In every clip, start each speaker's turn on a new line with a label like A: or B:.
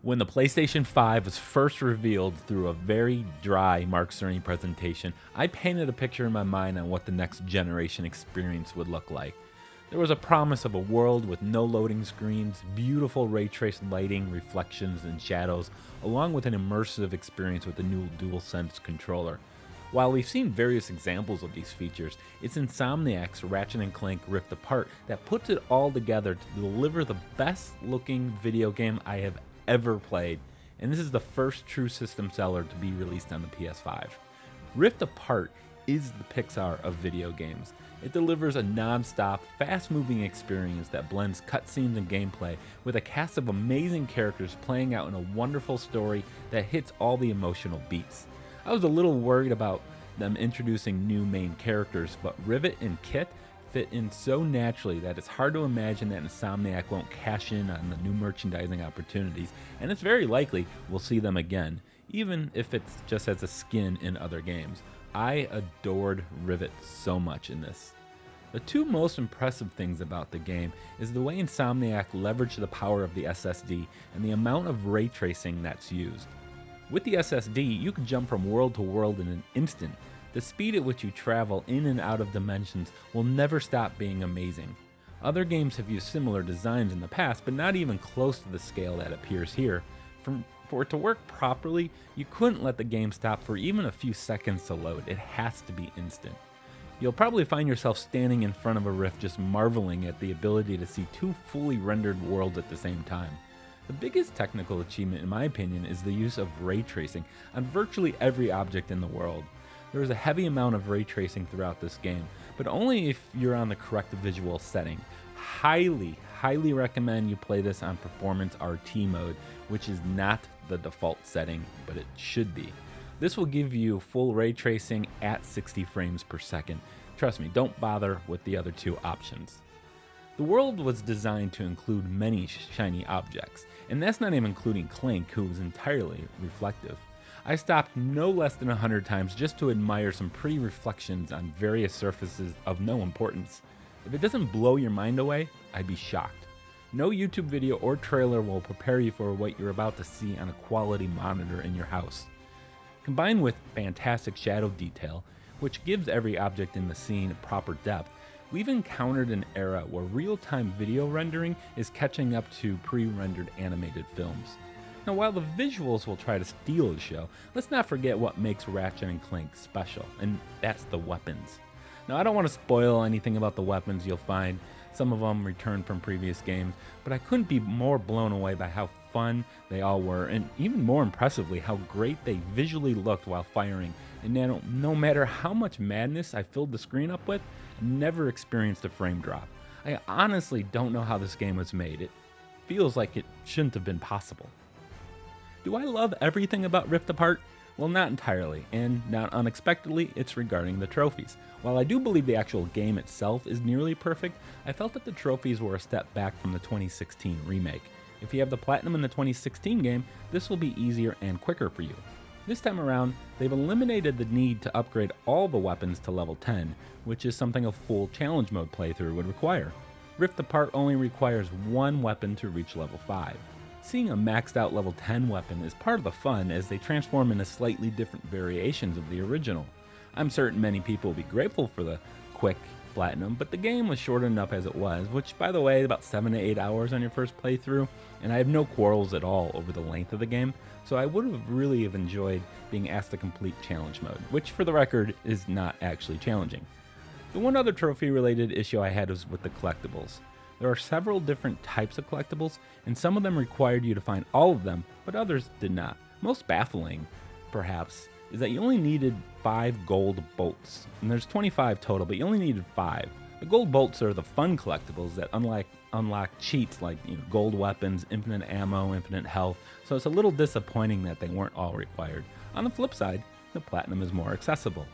A: When the PlayStation 5 was first revealed through a very dry Mark Cerny presentation, I painted a picture in my mind on what the next generation experience would look like. There was a promise of a world with no loading screens, beautiful ray-traced lighting, reflections, and shadows, along with an immersive experience with the new DualSense controller. While we've seen various examples of these features, it's Insomniac's Ratchet Clank Rift Apart that puts it all together to deliver the best-looking video game I have ever played, and this is the first true system seller to be released on the PS5. Rift Apart is the Pixar of video games. It delivers a non-stop, fast-moving experience that blends cutscenes and gameplay with a cast of amazing characters playing out in a wonderful story that hits all the emotional beats. I was a little worried about them introducing new main characters, but Rivet and Kit fit in so naturally that it's hard to imagine that Insomniac won't cash in on the new merchandising opportunities, and it's very likely we'll see them again, even if it's just as a skin in other games. I adored Rivet so much in this. The two most impressive things about the game is the way Insomniac leveraged the power of the SSD and the amount of ray tracing that's used. With the SSD, you can jump from world to world in an instant. The speed at which you travel in and out of dimensions will never stop being amazing. Other games have used similar designs in the past, but not even close to the scale that appears here. For it to work properly, you couldn't let the game stop for even a few seconds to load. It has to be instant. You'll probably find yourself standing in front of a Rift just marveling at the ability to see two fully rendered worlds at the same time. The biggest technical achievement, in my opinion, is the use of ray tracing on virtually every object in the world. There is a heavy amount of ray tracing throughout this game, but only if you're on the correct visual setting. Highly recommend you play this on Performance RT mode, which is not the default setting, but it should be. This will give you full ray tracing at 60 frames per second. Trust me, don't bother with the other two options. The world was designed to include many shiny objects, and that's not even including Clank, who is entirely reflective. I stopped no less than 100 times just to admire some pretty reflections on various surfaces of no importance. If it doesn't blow your mind away, I'd be shocked. No YouTube video or trailer will prepare you for what you're about to see on a quality monitor in your house. Combined with fantastic shadow detail, which gives every object in the scene proper depth, we've encountered an era where real-time video rendering is catching up to pre-rendered animated films. Now, while the visuals will try to steal the show, let's not forget what makes Ratchet & Clank special, and that's the weapons. Now, I don't want to spoil anything about the weapons you'll find. Some of them returned from previous games, but I couldn't be more blown away by how fun they all were, and even more impressively, how great they visually looked while firing. And no matter how much madness I filled the screen up with, I never experienced a frame drop. I honestly don't know how this game was made. It feels like it shouldn't have been possible. Do I love everything about Rift Apart? Well, not entirely, and not unexpectedly, it's regarding the trophies. While I do believe the actual game itself is nearly perfect, I felt that the trophies were a step back from the 2016 remake. If you have the Platinum in the 2016 game, this will be easier and quicker for you. This time around, they've eliminated the need to upgrade all the weapons to level 10, which is something a full challenge mode playthrough would require. Rift Apart only requires one weapon to reach level 5. Seeing a maxed out level 10 weapon is part of the fun as they transform into slightly different variations of the original. I'm certain many people will be grateful for the quick Platinum, but the game was short enough as it was, which by the way, about 7 to 8 hours on your first playthrough, and I have no quarrels at all over the length of the game, so I would have really enjoyed being asked to complete challenge mode, which for the record is not actually challenging. The one other trophy related issue I had was with the collectibles. There are several different types of collectibles, and some of them required you to find all of them, but others did not. Most baffling, perhaps, is that you only needed 5 gold bolts, and there's 25 total, but you only needed 5. The gold bolts are the fun collectibles that unlock cheats like gold weapons, infinite ammo, infinite health, so it's a little disappointing that they weren't all required. On the flip side, the Platinum is more accessible.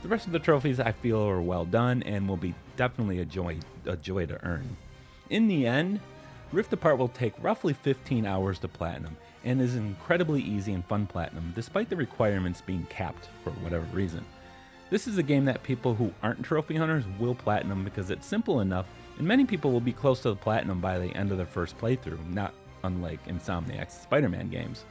A: The rest of the trophies I feel are well done and will be definitely a joy to earn. In the end, Rift Apart will take roughly 15 hours to Platinum, and is incredibly easy and fun Platinum, despite the requirements being capped for whatever reason. This is a game that people who aren't trophy hunters will Platinum because it's simple enough, and many people will be close to the Platinum by the end of their first playthrough, not unlike Insomniac's Spider-Man games.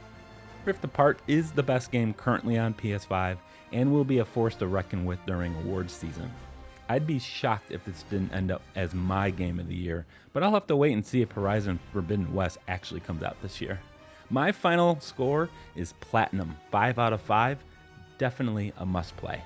A: Rift Apart is the best game currently on PS5 and will be a force to reckon with during awards season. I'd be shocked if this didn't end up as my game of the year, but I'll have to wait and see if Horizon Forbidden West actually comes out this year. My final score is Platinum, 5 out of 5, definitely a must play.